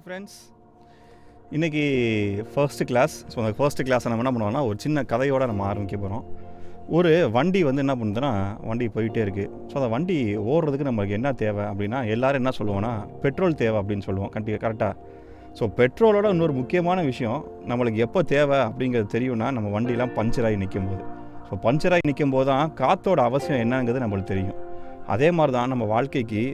Hi friends, இன்றைக்கி first class. So அந்த first கிளாஸை நம்ம என்ன பண்ணுவோம்னா ஒரு சின்ன கதையோடு நம்ம ஆரம்பிக்க போகிறோம். ஒரு வண்டி வந்து என்ன பண்ணுதுன்னா வண்டி போயிட்டே இருக்குது. ஸோ அந்த வண்டி ஓடுறதுக்கு நம்மளுக்கு என்ன தேவை அப்படின்னா எல்லோரும் என்ன சொல்லுவோன்னா பெட்ரோல் தேவை அப்படின்னு சொல்லுவோம். கரெக்டாக. ஸோ பெட்ரோலோட இன்னொரு முக்கியமான விஷயம் நம்மளுக்கு எப்போ தேவை அப்படிங்கிறது தெரியும்னா நம்ம வண்டியெலாம் பஞ்சராகி நிற்கும் போது. ஸோ பஞ்சராகி நிற்கும் போது தான் காற்றோட அவசியம் என்னங்கிறது நம்மளுக்கு தெரியும். அதே மாதிரி தான் நம்ம வாழ்க்கைக்கு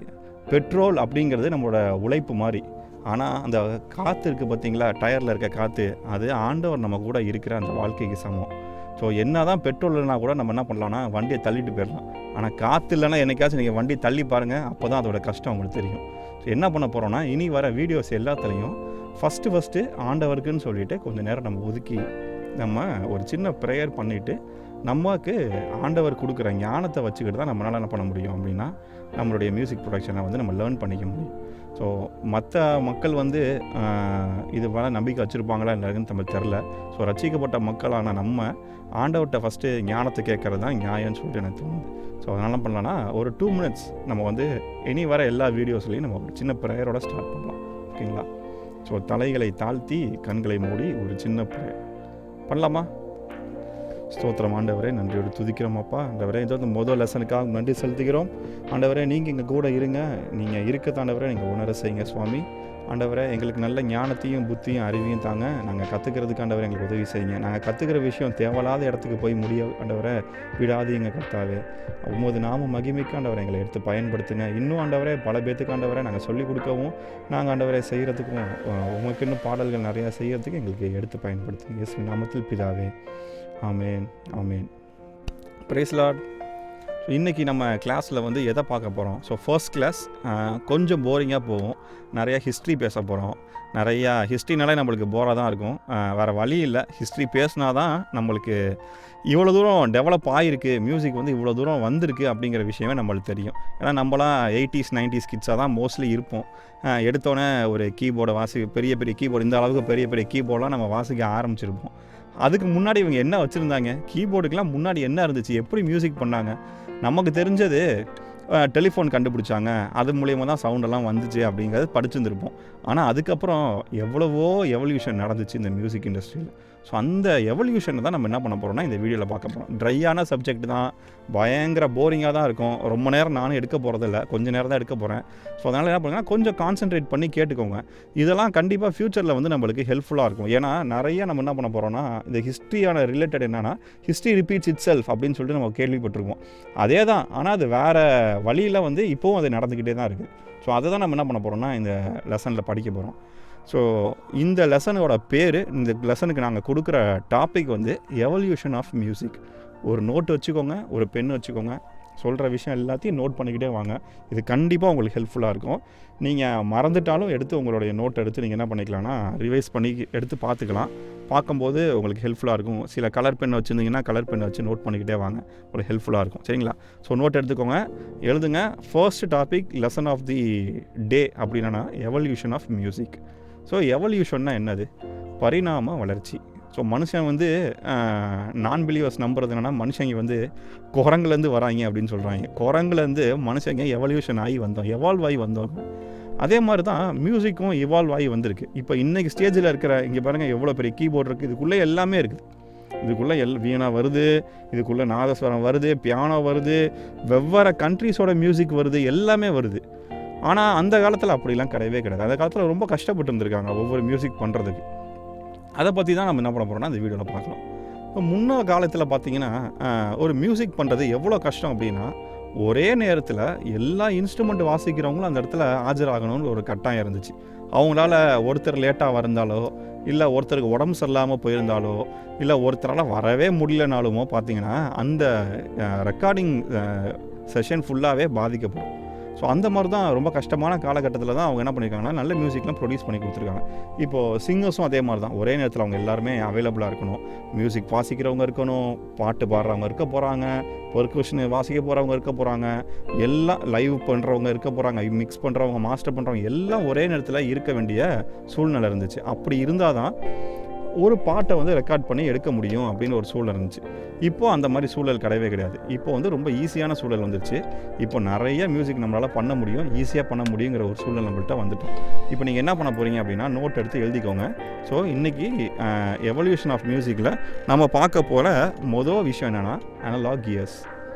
பெட்ரோல் அப்படிங்கிறது நம்மளோட உழைப்பு மாதிரி. ஆனால் அந்த காற்று இருக்குது பார்த்திங்களா, டயரில் இருக்க காற்று, அது ஆண்டவர் நம்ம கூட இருக்கிற அந்த வாழ்க்கைக்கு சமம். ஸோ என்ன தான் பெட்ரோல் இல்லைனா கூட நம்ம என்ன பண்ணலாம்னா வண்டியை தள்ளிட்டு போயிடலாம். ஆனால் காற்று இல்லைன்னா என்னைக்காச்சும் நீங்கள் வண்டி தள்ளி பாருங்கள், அப்போ தான் அதோட கஷ்டம் உங்களுக்கு தெரியும். ஸோ என்ன பண்ண போகிறோன்னா இனி வர வீடியோஸ் எல்லாத்துலேயும் ஃபஸ்ட்டு ஆண்டவருக்குன்னு சொல்லிவிட்டு கொஞ்சம் நேரம் நம்ம ஒதுக்கி நம்ம ஒரு சின்ன ப்ரேயர் பண்ணிவிட்டு நமக்கு ஆண்டவர் கொடுக்குற ஞானத்தை வச்சுக்கிட்டு தான் நம்மளால் என்ன பண்ண முடியும் அப்படின்னா நம்மளுடைய மியூசிக் ப்ரொடக்ஷனை வந்து நம்ம லேர்ன் பண்ணிக்க முடியும். ஸோ மற்ற மக்கள் வந்து இது மேலே நம்பிக்கை வச்சுருப்பாங்களா இல்லைன்னு நம்மளுக்கு தெரில. ஸோ ரசிக்கப்பட்ட மக்களான நம்ம ஆண்டவர்கிட்ட ஃபஸ்ட்டு ஞானத்தை கேட்குறது தான் நியாயம்னு சொல்லிட்டு எனக்கு தோணுது. ஸோ அதனால் என்ன பண்ணலான்னா ஒரு 2 minutes நம்ம வந்து இனி வர எல்லா வீடியோஸ்லையும் நம்ம ஒரு சின்ன ப்ரேயரோட ஸ்டார்ட் பண்ணலாம். ஓகேங்களா? ஸோ தலைகளை தாழ்த்தி கண்களை மூடி ஒரு சின்ன ப்ரேயர் பண்ணலாமா? ஸ்தோத்திரம் ஆண்டவரே, நன்றியோடு துதிக்கிறோமாப்பா. ஆண்டவரே, இதோ இந்த முதல் லெசனுக்காக நன்றி செலுத்துகிறோம். ஆண்டவரே, நீங்கள் எங்கள் கூட இருங்க. நீங்கள் இருக்கத்தாண்டவரே நீங்கள் உணர செய்யுங்க சுவாமி. ஆண்டவரே, எங்களுக்கு நல்ல ஞானத்தையும் புத்தியும் அறிவையும் தாங்க. நாங்கள் கற்றுக்கிறதுக்கு ஆண்டவரே எங்களுக்கு உதவி செய்யுங்க. நாங்கள் கற்றுக்கிற விஷயம் தேவையில்லாத இடத்துக்கு போய் ஆண்டவரே விடாது எங்கள் கர்த்தாவே. உமது நாம மகிமைக்கு ஆண்டவரை எங்களை எடுத்து பயன்படுத்துங்க. இன்னும் ஆண்டவரே பல பேத்துக்கு ஆண்டவரை நாங்கள் சொல்லிக் கொடுக்கவும் நாங்கள் ஆண்டவரை செய்கிறதுக்கும் உமக்கு இன்னும் பாடல்கள் நிறையா செய்கிறதுக்கு எங்களுக்கு எடுத்து பயன்படுத்துங்க. இயேசுவின் நாமத்தில் பிதாவே, ஆமேன் ஆமேன். Praise lord. ஸோ இன்றைக்கி நம்ம கிளாஸில் வந்து எதை பார்க்க போகிறோம்? ஸோ ஃபர்ஸ்ட் கிளாஸ் கொஞ்சம் போரிங்காக போகும். நிறையா ஹிஸ்ட்ரி பேச போகிறோம். நிறையா ஹிஸ்ட்ரினாலே நம்மளுக்கு போராக தான் இருக்கும். வேறு வழி இல்லை. ஹிஸ்ட்ரி பேசினா தான் நம்மளுக்கு இவ்வளோ தூரம் டெவலப் ஆகிருக்கு, மியூசிக் வந்து இவ்வளோ தூரம் வந்திருக்கு அப்படிங்கிற விஷயமே நம்மளுக்கு தெரியும். ஏன்னா நம்மளாம் 80s 90s கிட்ஸாக தான் மோஸ்ட்லி இருப்போம். எடுத்தோன்னே ஒரு கீபோர்டை பெரிய பெரிய கீபோர்டு, இந்த அளவுக்கு பெரிய பெரிய கீபோர்டெலாம் நம்ம வாசிக்க ஆரம்பிச்சிருப்போம். அதுக்கு முன்னாடி இவங்க என்ன வச்சுருந்தாங்க, கீபோர்டுக்கெலாம் முன்னாடி என்ன இருந்துச்சு, எப்படி மியூசிக் பண்ணாங்க? நமக்கு தெரிஞ்சது டெலிஃபோன் கண்டுபிடிச்சாங்க, அது மூலியமாக தான் சவுண்டெல்லாம் வந்துச்சு அப்படிங்கிறது படிச்சுருந்துருப்போம். ஆனால் அதுக்கப்புறம் எவ்வளவோ எவல்யூஷன் நடந்துச்சு இந்த மியூசிக் இண்டஸ்ட்ரியில். ஸோ அந்த எவல்யூஷனை தான் நம்ம என்ன பண்ண போகிறோம்னா இந்த வீடியோவில் பார்க்க போகிறோம். ட்ரையான சப்ஜெக்ட் தான், பயங்கர போரிங்காக தான் இருக்கும். ரொம்ப நேரம் நானும் எடுக்க போகிறதில்ல, கொஞ்சம் நேரம் தான் எடுக்க போகிறேன். ஸோ அதனால் என்ன பண்ணுங்கன்னா கொஞ்சம் கான்சென்ட்ரேட் பண்ணி கேட்டுக்கோங்க. இதெல்லாம் கண்டிப்பாக ஃப்யூச்சரில் வந்து நம்மளுக்கு ஹெல்ப்ஃபுல்லாக இருக்கும். ஏன்னா நிறைய நம்ம என்ன பண்ண போகிறோம்னா இந்த ஹிஸ்ட்ரியான ரிலேட்டட் என்னென்னா ஹிஸ்ட்ரி ரிப்பீட்ஸ் இட் செல்ஃப் அப்படின்னு சொல்லிட்டு நம்ம கேள்விப்பட்டிருக்கோம். அதே தான், ஆனால் அது வேறு வழியில் வந்து இப்போவும் அது நடந்துக்கிட்டே தான் இருக்குது. ஸோ அதை தான் நம்ம என்ன பண்ண போகிறோம்னா இந்த லெசனில் படிக்க போகிறோம். ஸோ இந்த லெசனோட பேர், இந்த லெசனுக்கு நாங்கள் கொடுக்குற டாபிக் வந்து எவல்யூஷன் ஆஃப் மியூசிக். ஒரு நோட்டு வச்சுக்கோங்க, ஒரு பென் வச்சுக்கோங்க. சொல்கிற விஷயம் எல்லாத்தையும் நோட் பண்ணிக்கிட்டே வாங்க. இது கண்டிப்பாக உங்களுக்கு ஹெல்ப்ஃபுல்லாக இருக்கும். நீங்கள் மறந்துட்டாலும் எடுத்து உங்களுடைய நோட் எடுத்து நீங்கள் என்ன பண்ணிக்கலாம்னா ரிவைஸ் பண்ணி எடுத்து பார்த்துக்கலாம். பார்க்கும்போது உங்களுக்கு ஹெல்ப்ஃபுல்லாக இருக்கும். சில கலர் பென் வச்சுருந்தீங்கன்னா கலர் பென் வச்சு நோட் பண்ணிக்கிட்டே வாங்க, உங்களுக்கு ஹெல்ப்ஃபுல்லாக இருக்கும். சரிங்களா? ஸோ நோட் எடுத்துக்கோங்க, எழுதுங்க. First topic lesson of the day அப்படின்னா எவல்யூஷன் ஆஃப் மியூசிக். ஸோ எவல்யூஷன்னா என்னது? பரிணாம வளர்ச்சி. ஸோ மனுஷன் வந்து நான் பிலீவர்ஸ் நம்புறது என்னென்னா மனுஷங்க வந்து குரங்குலேருந்து வராங்க அப்படின்னு சொல்கிறாங்க. குரங்குலேருந்து மனுஷங்க எவல்யூஷன் ஆகி எவால்வ் ஆகி வந்தோம். அதே மாதிரி தான் மியூசிக்கும் இவால்வ் ஆகி வந்திருக்கு. இப்போ இன்றைக்கி ஸ்டேஜில் இருக்கிற இங்கே பாருங்கள் எவ்வளோ பெரிய கீபோர்டு இருக்குது. இதுக்குள்ளே எல்லாமே இருக்குது. இதுக்குள்ளே வீணா வருது, இதுக்குள்ளே நாதஸ்வரம் வருது, பியானோ வருது, வெவ்வேறு கண்ட்ரீஸோட மியூசிக் வருது, எல்லாமே வருது. ஆனால் அந்த காலத்தில் அப்படிலாம் கிடையவே கிடையாது. அந்த காலத்தில் ரொம்ப கஷ்டப்பட்டு இருந்திருக்காங்க ஒவ்வொரு மியூசிக் பண்ணுறதுக்கு. அதை பற்றி தான் நம்ம என்ன பண்ண போகிறோம்னா இந்த வீடியோவில் பார்க்கலாம். இப்போ முன்ன காலத்தில் பார்த்திங்கன்னா ஒரு மியூசிக் பண்ணுறது எவ்வளோ கஷ்டம் அப்படின்னா ஒரே நேரத்தில் எல்லா இன்ஸ்ட்ருமெண்ட் வாசிக்கிறவங்களும் அந்த இடத்துல ஆஜராகணும்னு ஒரு கட்டாயம் இருந்துச்சு. அவங்களால ஒருத்தர் லேட்டாக வந்தாலோ, இல்லை ஒருத்தருக்கு உடம்பு சரியில்லாமல் போயிருந்தாலோ, இல்லை ஒருத்தரால் வரவே முடியலனாலுமோ பார்த்திங்கன்னா அந்த ரெக்கார்டிங் செஷன் ஃபுல்லாகவே பாதிக்கப்படும். ஸோ அந்த மாதிரி தான் ரொம்ப கஷ்டமான காலகட்டத்தில் தான் அவங்க என்ன பண்ணியிருக்காங்கன்னா நல்ல மியூசிக்லாம் ப்ரொடியூஸ் பண்ணி கொடுத்துருக்காங்க. இப்போது சிங்கர்ஸும் அதே மாதிரி தான். ஒரே நேரத்தில் அவங்க எல்லாருமே அவைலபிளாக இருக்கணும். மியூசிக் வாசிக்கிறவங்க இருக்கணும், பாட்டு பாடுறவங்க இருக்க போகிறாங்க, பெர்கஷன் வாசிக்க போகிறவங்க இருக்க போகிறாங்க, எல்லாம் லைவ் பண்ணுறவங்க இருக்க போகிறாங்க, மிக்ஸ் பண்ணுறவங்க, மாஸ்டர் பண்ணுறவங்க எல்லாம் ஒரே நேரத்தில் இருக்க வேண்டிய சூழ்நிலை இருந்துச்சு. அப்படி இருந்தால் தான் ஒரு பாட்டை வந்து ரெக்கார்ட் பண்ணி எடுக்க முடியும் அப்படின்னு ஒரு சூழல் இருந்துச்சு. இப்போது அந்த மாதிரி சூழல் கிடையவே கிடையாது. இப்போ வந்து ரொம்ப ஈஸியான சூழல் வந்துருச்சு. இப்போ நிறைய மியூசிக் நம்மளால் பண்ண முடியும், ஈஸியாக பண்ண முடியுங்கிற ஒரு சூழல் நம்மள்கிட்ட வந்துட்டோம். இப்போ நீங்கள் என்ன பண்ண போகிறீங்க அப்படின்னா நோட் எடுத்து எழுதிக்கோங்க. ஸோ இன்றைக்கி எவல்யூஷன் ஆஃப் மியூசிக்கில் நம்ம பார்க்க போகிற மொதல் விஷயம் என்னென்னா அனலாக் கியர்ஸ்.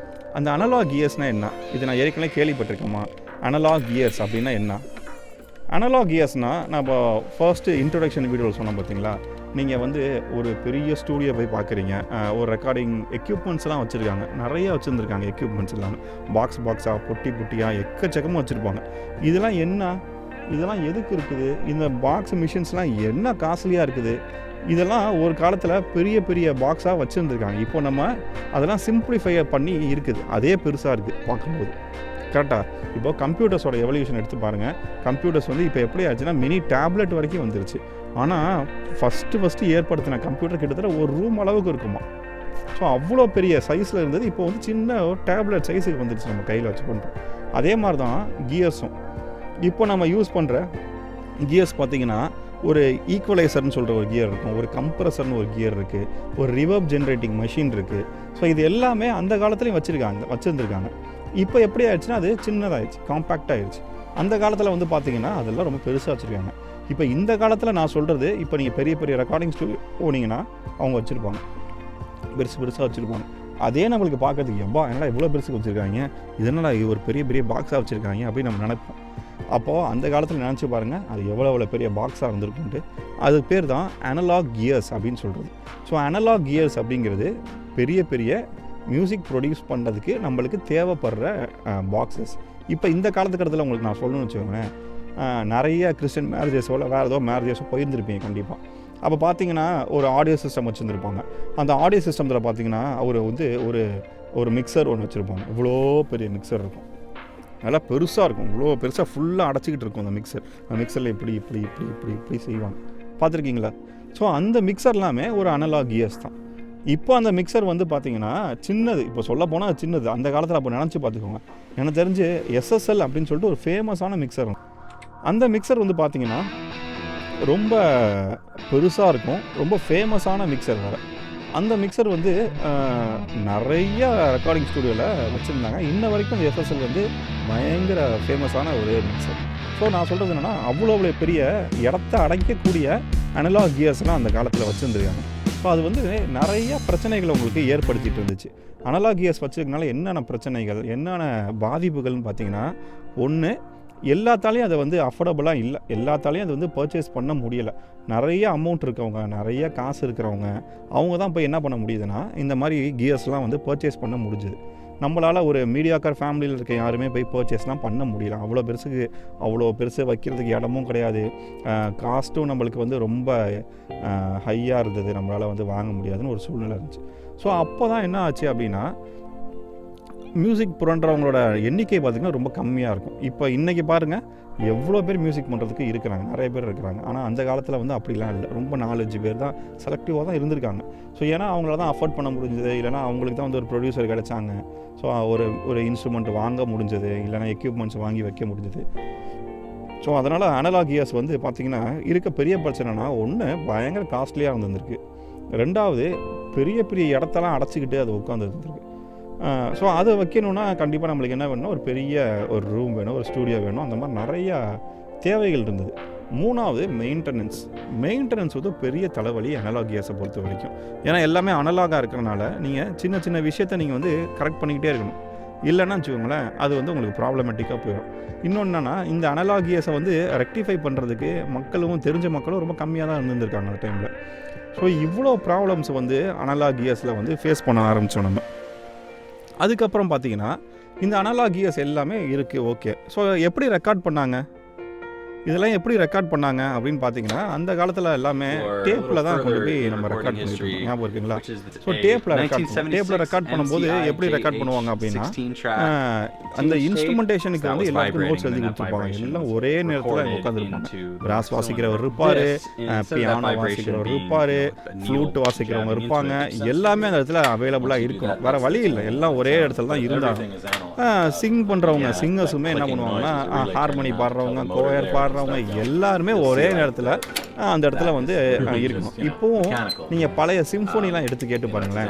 அந்த அனலாக் கியர்ஸ்னால் என்ன? இது நான் ஏற்கனவே கேள்விப்பட்டிருக்கேம்மா. அனலாக் கியர்ஸ் அப்படின்னா என்ன? அனலாக் கியர்ஸ்னால் நம்ம ஃபர்ஸ்ட்டு இன்ட்ரொடக்ஷன் வீடியோவில் சொன்னோம் பார்த்தீங்களா, நீங்கள் வந்து ஒரு பெரிய ஸ்டூடியோ போய் பார்க்குறீங்க, ஒரு ரெக்கார்டிங் எக்யூப்மெண்ட்ஸ்லாம் வச்சுருக்காங்க, நிறைய வச்சுருந்துருக்காங்க எக்யூப்மெண்ட்ஸ் எல்லாமே, பாக்ஸாக பொட்டியாக எக்கச்சக்கமாக வச்சுருப்பாங்க. இதெல்லாம் என்ன, இதெல்லாம் எதுக்கு இருக்குது, இந்த பாக்ஸ் மிஷின்ஸ்லாம் என்ன காஸ்ட்லியாக இருக்குது, இதெல்லாம் ஒரு காலத்தில் பெரிய பெரிய பாக்ஸாக வச்சுருந்துருக்காங்க. இப்போ நம்ம அதெல்லாம் சிம்பிளிஃபை பண்ணி இருக்குது, அதே பெருசாக இருக்குது பார்க்கும்போது. கரெக்டாக இப்போ கம்ப்யூட்டர்ஸோட எவல்யூஷன் எடுத்து பாருங்கள். கம்ப்யூட்டர்ஸ் வந்து இப்போ எப்படி ஆச்சுன்னா மினி டேப்லெட் வரைக்கும் வந்துருச்சு. ஆனால் ஃபஸ்ட்டு ஏற்படுத்தின கம்ப்யூட்டர் கிட்டத்தட்ட ஒரு ரூம் அளவுக்கு இருக்குமா. ஸோ அவ்வளோ பெரிய சைஸில் இருந்தது, இப்போ வந்து சின்ன ஒரு டேப்லெட் சைஸுக்கு வந்துருச்சு, நம்ம கையில் வச்சு பண்ணுறோம். அதே மாதிரி தான் கியர்ஸும். இப்போ நம்ம யூஸ் பண்ணுற கியர்ஸ் பார்த்திங்கன்னா ஒரு ஈக்குவலைசர்னு சொல்கிற ஒரு கியர் இருக்கும், ஒரு கம்ப்ரஸர்னு ஒரு கியர் இருக்குது, ஒரு ரிவர்ப் ஜென்ரேட்டிங் மெஷின் இருக்குது. ஸோ இது எல்லாமே அந்த காலத்துலேயும் வச்சுருந்துருக்காங்க. இப்போ எப்படி ஆயிடுச்சுன்னா அது சின்னதாகிடுச்சு, காம்பேக்ட் ஆகிடுச்சு. அந்த காலத்தில் வந்து பார்த்திங்கன்னா அதெல்லாம் ரொம்ப பெருசாக வச்சுருக்காங்க. இப்போ இந்த காலத்தில் நான் சொல்கிறது, இப்போ நீங்கள் பெரிய பெரிய ரெக்கார்டிங் ஸ்டூடியோ போனீங்கன்னா அவங்க வச்சுருப்பாங்க, பெருசாக வச்சுருப்பாங்க. அதே நம்மளுக்கு பார்க்கறதுக்கு எவ்வளோ என்னடா இவ்வளோ பெருசுக்கு வச்சுருக்காங்க, இதனால் ஒரு பெரிய பெரிய பாக்ஸாக வச்சுருக்காங்க அப்படின்னு நம்ம நினைப்போம். அப்போது அந்த காலத்தில் நினச்சி பாருங்கள் அது எவ்வளோ பெரிய பாக்ஸாக இருந்திருக்குன்ட்டு. அது பேர் தான் அனலாக் கியர்ஸ் அப்படின்னு சொல்கிறது. ஸோ அனலாக் கியர்ஸ் அப்படிங்கிறது பெரிய பெரிய மியூசிக் ப்ரொடியூஸ் பண்ணுறதுக்கு நம்மளுக்கு தேவைப்படுற பாக்ஸஸ். இப்போ இந்த காலத்துக்கட்டத்தில் உங்களுக்கு நான் சொல்லணும்னு வச்சுக்கோங்களேன், நிறைய கிறிஸ்டின் மேரேஜஸோ இல்லை வேறு ஏதோ மேரேஜஸோ போயிருந்துருப்பீங்க கண்டிப்பாக. அப்போ பார்த்தீங்கன்னா ஒரு ஆடியோ சிஸ்டம் வச்சுருந்துருப்பாங்க. அந்த ஆடியோ சிஸ்டத்தில் பார்த்தீங்கன்னா வந்து ஒரு மிக்சர் ஒன்று வச்சுருப்பாங்க. இவ்வளோ பெரிய மிக்சர் இருக்கும், நல்லா பெருசாக இருக்கும், இவ்வளோ பெருசாக ஃபுல்லாக அடைச்சிக்கிட்டு இருக்கும் அந்த மிக்சர். அந்த மிக்சரில் இப்படி செய்வாங்க, பார்த்துருக்கீங்களா? ஸோ அந்த மிக்சர் எல்லாமே ஒரு அனலாக் கியர்ஸ் தான். இப்போ அந்த மிக்சர் வந்து பார்த்திங்கன்னா சின்னது, இப்போ சொல்ல போனால் அது சின்னது. அந்த காலத்தில் அப்போ நினச்சி பார்த்துக்கோங்க. எனக்கு தெரிஞ்சு எஸ்எஸ்எல் அப்படின்னு சொல்லிட்டு ஒரு ஃபேமஸான மிக்சர். அந்த மிக்சர் வந்து பார்த்திங்கன்னா ரொம்ப பெருசாக இருக்கும், ரொம்ப ஃபேமஸான மிக்சர் வேறு. அந்த மிக்சர் வந்து நிறைய ரெக்கார்டிங் ஸ்டூடியோவில் வச்சுருந்தாங்க. இன்ன வரைக்கும் அந்த எஸ்எஸ்எல் வந்து பயங்கர ஃபேமஸான ஒரு மிக்சர். ஸோ நான் சொல்கிறது என்னென்னா அவ்வளோ பெரிய இடத்த அடைக்கக்கூடிய அனலாக் கியர்ஸ்லாம் அந்த காலத்தில் வச்சுருந்துருக்காங்க. ஸோ அது வந்து நிறைய பிரச்சனைகளை உங்களுக்கு ஏற்படுத்திகிட்டு இருந்துச்சு. அனலாக் கியர்ஸ் வச்சுருக்கனால என்னென்ன பிரச்சனைகள், என்னென்ன பாதிப்புகள்னு பார்த்தீங்கன்னா, ஒன்று, எல்லாத்தாலையும் அதை வந்து அஃபோர்டபுளாக இல்லை, எல்லாத்தாலையும் அது வந்து பர்ச்சேஸ் பண்ண முடியலை. நிறைய அமௌண்ட் இருக்கவங்க, நிறைய காசு இருக்கிறவங்க, அவங்க தான் போய் என்ன பண்ண முடியுதுன்னா இந்த மாதிரி கியர்ஸ்லாம் வந்து பர்ச்சேஸ் பண்ண முடிஞ்சுது. நம்மளால் ஒரு மீடியாக்கார் ஃபேமிலியில் இருக்க யாருமே போய் பர்ச்சேஸ்லாம் பண்ண முடியல. அவ்வளோ பெருசு வைக்கிறதுக்கு இடமும் கிடையாது, காஸ்ட்டும் நம்மளுக்கு வந்து ரொம்ப ஹையாக இருந்தது, நம்மளால் வந்து வாங்க முடியாதுன்னு ஒரு சூழ்நிலை இருந்துச்சு. ஸோ அப்போ தான் என்ன ஆச்சு அப்படின்னா, மியூசிக் புரண்டுறவங்களோட எண்ணிக்கை பார்த்திங்கன்னா ரொம்ப கம்மியாக இருக்கும். இப்போ இன்றைக்கி பாருங்கள் எவ்வளோ பேர் மியூசிக் பண்ணுறதுக்கு இருக்கிறாங்க, நிறைய பேர் இருக்கிறாங்க. ஆனால் அந்த காலத்தில் வந்து அப்படிலாம் இல்லை, ரொம்ப 4-5 பேர் தான் செலக்டிவாக தான் இருந்திருக்காங்க. ஸோ ஏன்னா அவங்கள தான் அஃபோர்ட் பண்ண முடிஞ்சது, இல்லைனா அவங்களுக்கு தான் வந்து ஒரு ப்ரொடியூசர் கிடச்சாங்க. ஸோ ஒரு இன்ஸ்ட்ருமெண்ட் வாங்க முடிஞ்சது, இல்லைனா எக்யூப்மெண்ட்ஸ் வாங்கி வைக்க முடிஞ்சது. ஸோ அதனால் அனலாக் கியர்ஸ் வந்து பார்த்திங்கன்னா இருக்க பெரிய பிரச்சனைனா, ஒன்று பயங்கர காஸ்ட்லியாக இருந்திருக்கு, ரெண்டாவது பெரிய பெரிய இடத்தெல்லாம் அடைச்சிக்கிட்டு அது உட்காந்து இருந்திருக்கு. ஸோ அதை வைக்கணுன்னா கண்டிப்பாக நம்மளுக்கு என்ன வேணும்னா ஒரு பெரிய ஒரு ரூம் வேணும், ஒரு ஸ்டூடியோ வேணும், அந்த மாதிரி நிறையா தேவைகள் இருந்தது. மூணாவது மெயின்டெனன்ஸ் வந்து பெரிய தலைவலி அனலாக் கியர்ஸை பொறுத்த வரைக்கும். ஏன்னா எல்லாமே அனலாகாக இருக்கிறனால நீங்கள் சின்ன சின்ன விஷயத்தை நீங்கள் வந்து கரெக்ட் பண்ணிக்கிட்டே இருக்கணும். இல்லைன்னா வச்சுக்கோங்களேன் அது வந்து உங்களுக்கு ப்ராப்ளமேட்டிக்காக போயிடும். இன்னொன்று என்னென்னா, இந்த அனலாக் கியர்ஸை வந்து ரெக்டிஃபை பண்ணுறதுக்கு தெரிஞ்ச மக்களும் ரொம்ப கம்மியாக தான் இருந்திருக்காங்க அந்த டைமில். ஸோ இவ்வளோ ப்ராப்ளம்ஸ் வந்து அனலாக் கியர்ஸில் வந்து ஃபேஸ் பண்ண ஆரம்பித்தோம் நம்ம. அதுக்கப்புறம் பார்த்தீங்கன்னா இந்த அனலாக் கியர்ஸ் எல்லாமே இருக்குது, ஓகே. ஸோ எப்படி ரெக்கார்ட் பண்ணாங்க, இதெல்லாம் எப்படி ரெக்கார்ட் பண்ணாங்க அப்படின்னு பார்த்தீங்கன்னா, அந்த காலத்தில் எல்லாமே டேப்பில் தான் கொண்டு போய் நம்ம ரெக்கார்ட் பண்ணிட்டு இருக்கோம், ஞாபகம் இருக்குங்களா? ஸோ டேப்பில் ரெக்கார்ட் பண்ணும்போது எப்படி ரெக்கார்ட் பண்ணுவாங்க அப்படின்னா, அந்த இன்ஸ்ட்ருமெண்டேஷனுக்கு வந்து எல்லாருக்கும் நோட்ஸ் எழுதி கொடுத்துருப்பாங்க. எல்லாம் ஒரே நேரத்தில் உட்காந்துருப்பாங்க. பிராஸ் வாசிக்கிறவர் இருப்பார், பியானோ வாசிக்கிறவர் இருப்பார், ஃப்ளூட் வாசிக்கிறவங்க இருப்பாங்க. எல்லாமே அந்த இடத்துல அவைலபிளாக இருக்கணும், வேறு வழி இல்லை, எல்லாம் ஒரே இடத்துல தான் இருந்தாங்க. சிங் பண்ணுறவங்க சிங்கர்ஸுமே என்ன பண்ணுவாங்கன்னா, ஹார்மோனி பாடுறவங்க, கோயர் பாடுறவங்க எல்லாருமே ஒரே நேரத்தில் அந்த இடத்துல வந்து இருக்கணும். இப்போவும் நீங்கள் பழைய சிம்ஃபோனிலாம் எடுத்து கேட்டு பாருங்களேன்.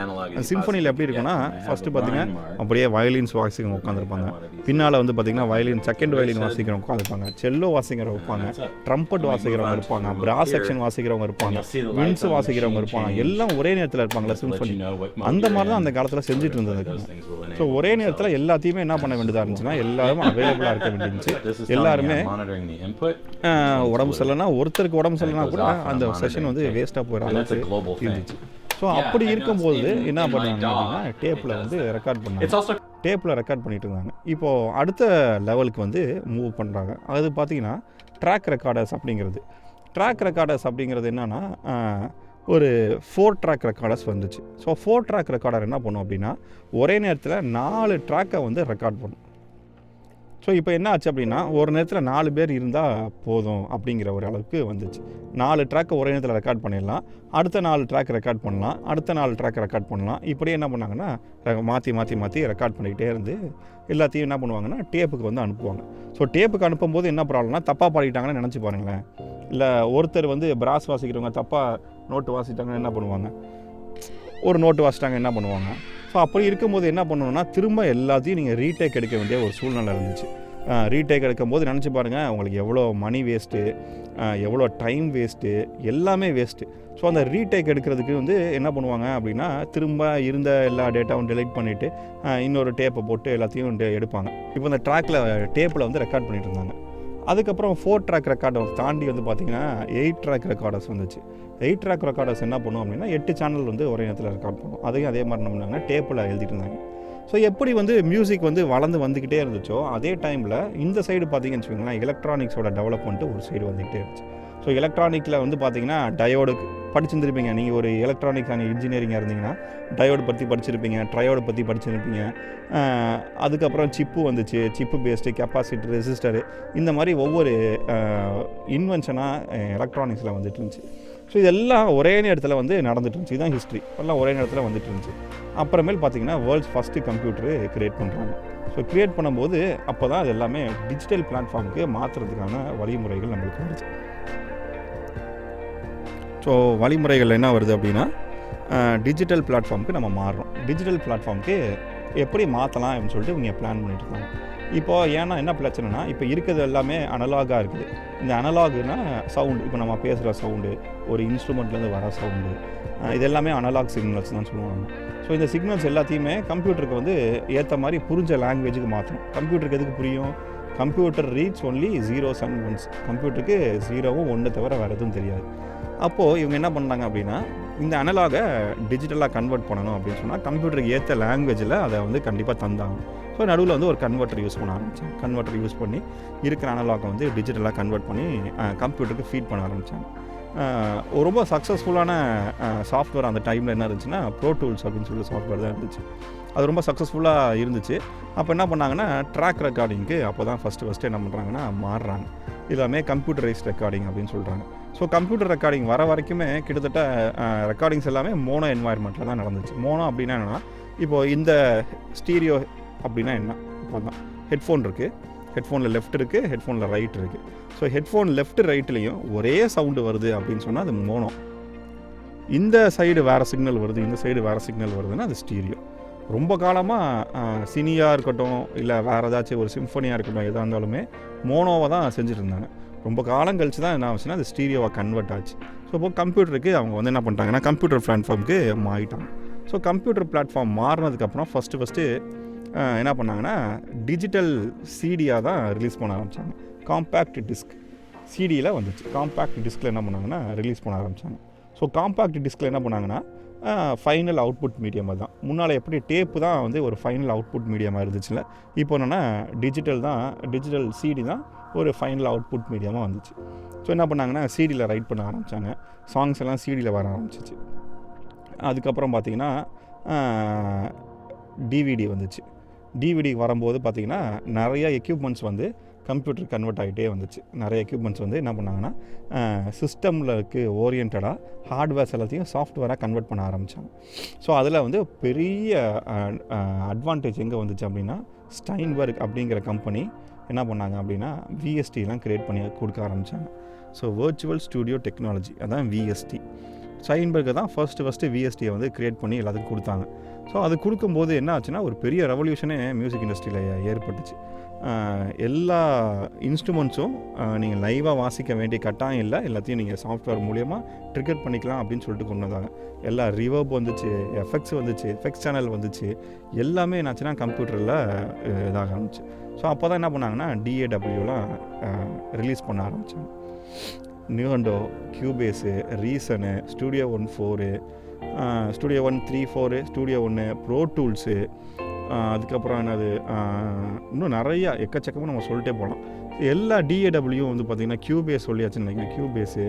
சிம்ஃபோனியில் எப்படி இருக்குன்னா ஃபஸ்ட்டு பார்த்தீங்கன்னா அப்படியே வயலின்ஸ் வாசிக்கிறவங்க உட்காந்துருப்பாங்க, பின்னால் வந்து பார்த்தீங்கன்னா வயலின் செகண்ட் வயலின் வாசிக்கிறவங்க உட்காந்துருப்பாங்க, செல்லோ வாசிக்கிறவங்க இருப்பாங்க, ட்ரம்பட் வாசிக்கிறவங்க இருப்பாங்க, பிராஸ் செக்ஷன் வாசிக்கிறவங்க இருப்பாங்க, வின்ஸ் வாசிக்கிறவங்க இருப்பாங்க, எல்லாம் ஒரே நேரத்தில் இருப்பாங்களா சிம்ஃபோனி. அந்த மாதிரி தான் அந்த காலத்தில் செஞ்சுட்டு இருந்தது. ஸோ ஒரே நேரத்தில் எல்லாத்தையுமே என்ன பண்ண வேண்டியதாக இருந்துச்சுன்னா எல்லாரும் அவைலபிளாக இருக்க வேண்டியிருந்துச்சு. எல்லாருமே உடம்பு சரியில்லைனா ஒருத்தருக்கு உடம்பு சரியில்லைனா கூட அந்த செஷன் வந்து வேஸ்ட்டாக போகிற அளவுக்கு இருந்துச்சு. ஸோ அப்படி இருக்கும்போது என்ன பண்ணாங்க அப்படின்னா டேப்பில் வந்து ரெக்கார்ட் பண்ணாங்க, டேப்பில் ரெக்கார்ட் பண்ணிட்டு இருந்தாங்க. இப்போது அடுத்த லெவலுக்கு வந்து மூவ் பண்ணுறாங்க. அது பார்த்தீங்கன்னா ட்ராக் ரெக்கார்டர்ஸ் அப்படிங்கிறது. ட்ராக் ரெக்கார்டர்ஸ் அப்படிங்கிறது என்னென்னா ஒரு 4 ட்ராக் ரெக்கார்டர்ஸ் வந்துச்சு. ஸோ 4 ட்ராக் ரெக்கார்டர் என்ன பண்ணும் அப்படின்னா ஒரே நேரத்தில் 4 ட்ராக்கை வந்து ரெக்கார்ட் பண்ணும். ஸோ இப்போ என்ன ஆச்சு அப்படின்னா ஒரு நேரத்தில் 4 பேர் இருந்தால் போதும் அப்படிங்கிற ஒரு அளவுக்கு வந்துச்சு. 4 ட்ராக்கை ஒரே நேரத்தில் ரெக்கார்ட் பண்ணிடலாம், அடுத்த 4 ட்ராக் ரெக்கார்ட் பண்ணலாம், அடுத்த 4 ட்ராக் ரெக்கார்ட் பண்ணலாம். இப்படியே என்ன பண்ணாங்கன்னா மாற்றி ரெக்கார்ட் பண்ணிக்கிட்டே இருந்து எல்லாத்தையும் என்ன பண்ணுவாங்கன்னா டேப்புக்கு வந்து அனுப்புவாங்க. ஸோ டேப்புக்கு அனுப்பும்போது என்ன ப்ராப்ளம்னா தப்பாக பாடிட்டாங்கன்னு நினச்சி பாருங்களேன். இல்லை ஒருத்தர் வந்து பிராஸ் வாசிக்கிறவங்க தப்பாக நோட்டு வாசிட்டாங்கன்னு என்ன பண்ணுவாங்க, ஒரு நோட்டு வாசிட்டாங்க என்ன பண்ணுவாங்க. ஸோ அப்படி இருக்கும்போது என்ன பண்ணணும்னா திரும்ப எல்லாத்தையும் நீங்கள் ரீடேக் எடுக்க வேண்டிய ஒரு சூழ்நிலை இருந்துச்சு. ரீடேக் எடுக்கும்போது நினச்சி பாருங்கள் உங்களுக்கு எவ்வளோ மணி வேஸ்ட்டு, எவ்வளோ டைம் வேஸ்ட்டு, எல்லாமே வேஸ்ட்டு. ஸோ அந்த ரீடேக் எடுக்கிறதுக்கு வந்து என்ன பண்ணுவாங்க அப்படின்னா திரும்ப இருந்த எல்லா டேட்டாவும் டெலீட் பண்ணிவிட்டு இன்னொரு டேப்பை போட்டு எல்லாத்தையும் எடுப்பாங்க. இப்போ இந்த டேப்பில் வந்து ரெக்கார்ட் பண்ணிட்டு இருந்தாங்க. அதுக்கப்புறம் 4 ட்ராக் ரெக்கார்டை தாண்டி வந்து பார்த்திங்கன்னா 8 ட்ராக் ரெக்கார்டர்ஸ் வந்துச்சு. 8 ட்ராக் ரெக்கார்டர்ஸ் என்ன பண்ணும் அப்படின்னா 8 சேனல் வந்து ஒரே நேரத்தில் ரெக்கார்ட் பண்ணும். அதையும் அதே மாதிரி என்ன பண்ணாங்கன்னா டேப்பில் எழுதிட்டு இருந்தாங்க. ஸோ எப்படி வந்து மியூசிக் வந்து வளர்ந்து வந்துக்கிட்டே இருந்துச்சோ அதே டைமில் இந்த சைடு பார்த்திங்கன்னு வச்சுக்கோங்களேன் எலக்ட்ரானிக்ஸோட டெவலப்மெண்ட்டு ஒரு சைடு வந்துக்கிட்டே இருந்துச்சு. ஸோ எலக்ட்ரானிக்கில் வந்து பார்த்திங்கன்னா டயோடுக்கு படிச்சிருந்துருப்பீங்க. நீங்கள் ஒரு எலக்ட்ரானிக்கான இன்ஜினியரிங்காக இருந்தீங்கன்னா டயோடு பற்றி படிச்சிருப்பீங்க, ட்ரையோடு பற்றி படிச்சிருப்பீங்க. அதுக்கப்புறம் சிப்பு வந்துச்சு, சிப்பு பேஸ்டு, கெப்பாசிட்டர், ரெசிஸ்டரு, இந்த மாதிரி ஒவ்வொரு இன்வென்ஷனாக எலக்ட்ரானிக்ஸில் வந்துட்டு இருந்துச்சு. ஸோ இதெல்லாம் ஒரே நேரத்தில் வந்து நடந்துட்டு இருந்துச்சு. இதுதான் ஹிஸ்ட்ரி. எல்லாம் ஒரே நேரத்தில் வந்துட்டு இருந்துச்சு. அப்புறமேல் பார்த்திங்கன்னா வேர்ல்ட்ஸ் ஃபஸ்ட்டு கம்ப்யூட்டரு க்ரியேட் பண்ணுறாங்க. ஸோ க்ரியேட் பண்ணும்போது அப்போ தான் அது எல்லாமே டிஜிட்டல் பிளாட்ஃபார்முக்கு மாற்றுறதுக்கான வழிமுறைகள் நம்மளுக்கு வருது. ஸோ வழிமுறைகள் என்ன வருது அப்படின்னா டிஜிட்டல் பிளாட்ஃபார்முக்கு நம்ம மாறுறோம். டிஜிட்டல் பிளாட்ஃபார்முக்கு எப்படி மாற்றலாம் அப்படின்னு சொல்லிட்டு இவங்க பிளான் பண்ணிட்டு இருக்காங்க. இப்போது ஏன்னா என்ன பிரச்சனைனா இப்போ இருக்கிறது எல்லாமே அனலாகாக இருக்குது. இந்த அனலாகுனா சவுண்டு, இப்போ நம்ம பேசுகிற சவுண்டு, ஒரு இன்ஸ்ட்ருமெண்ட்லேருந்து வர சவுண்டு, இது எல்லாமே அனலாக் சிக்னல்ஸ் தான் சொல்லுவாங்க. ஸோ இந்த சிக்னல்ஸ் எல்லாத்தையுமே கம்ப்யூட்டருக்கு வந்து ஏற்ற மாதிரி புரிஞ்ச லாங்குவேஜுக்கு மாற்றணும். கம்ப்யூட்டருக்கு எதுக்கு புரியும்? Computer reads only 0s and 1s. கம்ப்யூட்டருக்கு 0வும் 1 தவிர வேறு எதுவும் தெரியாது. அப்போது இவங்க என்ன பண்ணாங்க அப்படின்னா இந்த அனலாகை டிஜிட்டலாக கன்வெர்ட் பண்ணணும் அப்படின்னு சொன்னால் கம்ப்யூட்டருக்கு ஏற்ற லாங்குவேஜில் அதை வந்து கண்டிப்பாக தந்தாங்க. ஸோ நடுவில் வந்து ஒரு கன்வெர்ட்டர் யூஸ் பண்ண ஆரம்பித்தாங்க. கன்வெர்ட்டர் யூஸ் பண்ணி இருக்கிற அனலாகை வந்து டிஜிட்டலாக கன்வெர்ட் பண்ணி கம்ப்யூட்டருக்கு ஃபீட் பண்ண ஆரம்பித்தாங்க. ரொம்ப சக்ஸஸ்ஃபுல்லான சாஃப்ட்வேர் அந்த டைமில் என்ன இருந்துச்சுன்னா ப்ரோ டூல்ஸ் அப்படின்னு சொல்லி சாஃப்ட்வேர் தான் இருந்துச்சு. அது ரொம்ப சக்ஸஸ்ஃபுல்லாக இருந்துச்சு. அப்போ என்ன பண்ணாங்கன்னா ட்ராக் ரெக்கார்டிங்க்கு அப்போ தான் ஃபஸ்ட்டு என்ன பண்ணுறாங்கன்னா மாறுறாங்க. எல்லாமே கம்ப்யூட்டரைஸ்ட் ரெக்கார்டிங் அப்படின்னு சொல்கிறாங்க. ஸோ கம்ப்யூட்டர் ரெக்கார்டிங் வர வரைக்குமே கிட்டத்தட்ட ரெக்கார்டிங்ஸ் எல்லாமே மோனோ என்வாயர்மெண்ட்டில் தான் நடந்துச்சு. மோனோ அப்படின்னா என்னென்னா இப்போது இந்த ஸ்டீரியோ அப்படின்னா என்ன, இப்போ தான் ஹெட்ஃபோன் இருக்குது, ஹெட்ஃபோனில் லெஃப்ட் இருக்குது, ஹெட்ஃபோனில் ரைட் இருக்குது. ஸோ ஹெட்ஃபோன் லெஃப்ட் ரைட்லேயும் ஒரே சவுண்டு வருது அப்படின்னு சொன்னால் அது மோனோ. இந்த சைடு வேறு சிக்னல் வருது, இந்த சைடு வேறு சிக்னல் வருதுன்னா அது ஸ்டீரியோ. ரொம்ப காலமாக சினியாக இருக்கட்டும் இல்லை வேறு ஏதாச்சும் ஒரு சிம்ஃபனியாக இருக்கட்டும் எதாக இருந்தாலுமே மோனோவை தான் செஞ்சுட்டு இருந்தாங்க. ரொம்ப காலம் கழிச்சு தான் என்ன ஆச்சுன்னா அது ஸ்டீரியோவாக கன்வெர்ட் ஆச்சு. ஸோ இப்போ கம்ப்யூட்டருக்கு அவங்க வந்து என்ன பண்ணிட்டாங்கன்னா கம்ப்யூட்டர் பிளாட்ஃபார்முக்கு மாறிட்டாங்க. ஸோ கம்ப்யூட்டர் பிளாட்ஃபார்ம் மாறினதுக்கப்புறம் ஃபஸ்ட்டு என்ன பண்ணாங்கன்னா டிஜிட்டல் சிடியாக தான் ரிலீஸ் பண்ண ஆரம்பித்தாங்க. காம்பேக்ட் டிஸ்க் சிடியில் வந்துச்சு. காம்பேக்ட் டிஸ்கில் என்ன பண்ணாங்கன்னா ரிலீஸ் பண்ண ஆரம்பித்தாங்க. ஸோ காம்பேக்ட் டிஸ்கில் என்ன பண்ணாங்கன்னா ஃபைனல் அவுட்புட் மீடியமாக தான். முன்னால் எப்படி டேப்பு தான் வந்து ஒரு ஃபைனல் அவுட்புட் மீடியமாக இருந்துச்சுல, இப்போ என்னென்னா டிஜிட்டல் சிடி தான் ஒரு ஃபைனல் அவுட்புட் மீடியமாக வந்துச்சு. ஸோ என்ன பண்ணாங்கன்னா சிடியில் ரைட் பண்ண ஆரம்பித்தாங்க. சாங்ஸ் எல்லாம் சிடியில் வர ஆரம்பிச்சிச்சு. அதுக்கப்புறம் பார்த்திங்கன்னா டிவிடி வந்துச்சு. டிவிடி வரும்போது பார்த்திங்கன்னா நிறையா எக்யூப்மெண்ட்ஸ் வந்து கம்ப்யூட்டர் கன்வெர்ட் ஆகிட்டே வந்துச்சு. நிறைய எக்யூப்மெண்ட்ஸ் வந்து என்ன பண்ணாங்கன்னா சிஸ்டம்லக்கு ஓரியன்டாக ஹார்ட்வேர்ஸ் எல்லாத்தையும் சாஃப்ட்வேராக கன்வெர்ட் பண்ண ஆரம்பித்தாங்க. ஸோ அதில் வந்து பெரிய அட்வான்டேஜ் எங்கே வந்துச்சு அப்படின்னா ஸ்டைன்பர்க் அப்படிங்கிற கம்பெனி என்ன பண்ணாங்க அப்படின்னா விஎஸ்டிலாம் க்ரியேட் பண்ணி கொடுக்க ஆரம்பித்தாங்க. ஸோ வர்ச்சுவல் ஸ்டூடியோ டெக்னாலஜி, அதான் விஎஸ்டி. சைன்பர்க் தான் ஃபர்ஸ்ட்டு விஎஸ்டியை வந்து க்ரியேட் பண்ணி எல்லாத்துக்கும் கொடுத்தாங்க. ஸோ அது கொடுக்கும்போது என்ன ஆச்சுன்னா ஒரு பெரிய ரெவல்யூஷனே மியூசிக் இண்டஸ்ட்ரியில் ஏற்பட்டுச்சு. எல்லா இன்ஸ்ட்ருமெண்ட்ஸும் நீங்கள் லைவாக வாசிக்க வேண்டிய கட்டாயம் இல்லை, எல்லாத்தையும் நீங்கள் சாஃப்ட்வேர் மூலிமா ட்ரிகர் பண்ணிக்கலாம் அப்படின்னு சொல்லிட்டு கொண்டு வந்தாங்க. எல்லா ரிவர்ப் வந்துச்சு, எஃபெக்ட்ஸ் வந்துச்சு, எஃபெக்ட்ஸ் சேனல் வந்துச்சு, எல்லாமே என்னாச்சுன்னா கம்ப்யூட்டரில் இதாக ஆரம்பிச்சு. ஸோ அப்போ தான் என்ன பண்ணாங்கன்னா DAWலாம் ரிலீஸ் பண்ண ஆரம்பித்தாங்க. Nuendo, Cubase, Reason, studio 1.4, studio 1.3.4, studio 1, pro tools, அதுக்கப்புறம் என்னது இன்னும் நிறையா எக்கச்சக்கமாக நம்ம சொல்லிட்டே போகலாம். எல்லா DAW வந்து பார்த்திங்கன்னா கியூபேஸ் சொல்லியாச்சுன்னு நினைக்கிறேன். கியூபேஸு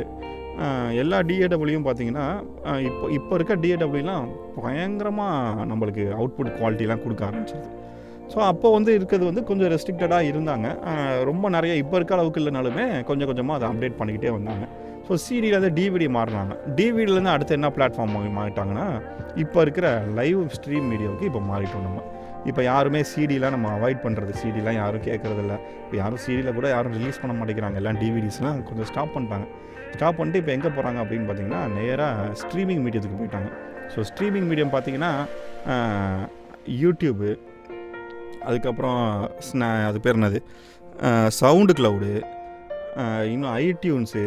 எல்லா DAWயும் பார்த்திங்கன்னா இப்போ இருக்க DAWலாம் பயங்கரமாக நம்மளுக்கு அவுட்புட் குவாலிட்டிலாம் கொடுக்க ஆரம்பிச்சிருது. ஸோ அப்போ வந்து இருக்கிறது வந்து கொஞ்சம் ரெஸ்ட்ரிக்டடாக இருந்தாங்க. ரொம்ப நிறைய இப்போ இருக்க அளவுக்கு இல்லைனாலுமே கொஞ்சம் கொஞ்சமாக அதை அப்டேட் பண்ணிக்கிட்டே வந்தாங்க. So சிடியிலேருந்து DVD மாறினாங்க. டிவிடிலேருந்து அடுத்து என்ன பிளாட்ஃபார்ம் மாறிட்டாங்கன்னா இப்போ இருக்கிற லைவ் ஸ்ட்ரீம் மீடியாவுக்கு இப்போ மாறிட்டோம் நம்ம. இப்போ யாருமே சிடிலாம் நம்ம அவாய்ட் பண்ணுறது, சிடிலாம் யாரும் கேட்குறதில்ல. இப்போ யாரும் சிடியில் கூட யாரும் ரிலீஸ் பண்ண மாட்டேங்கிறாங்க. எல்லாம் டிவிடிஸ்லாம் கொஞ்சம் ஸ்டாப் பண்ணிட்டாங்க. ஸ்டாப் பண்ணிட்டு இப்போ எங்கே போகிறாங்க அப்படின்னு பார்த்தீங்கன்னா நேராக ஸ்ட்ரீமிங் மீடியத்துக்கு போயிட்டாங்க. ஸோ ஸ்ட்ரீமிங் மீடியம் பார்த்திங்கன்னா யூடியூபு, அதுக்கப்புறம் அது பேர் என்னது சவுண்டு க்ளவுடு, இன்னும் ஐடியூன்ஸு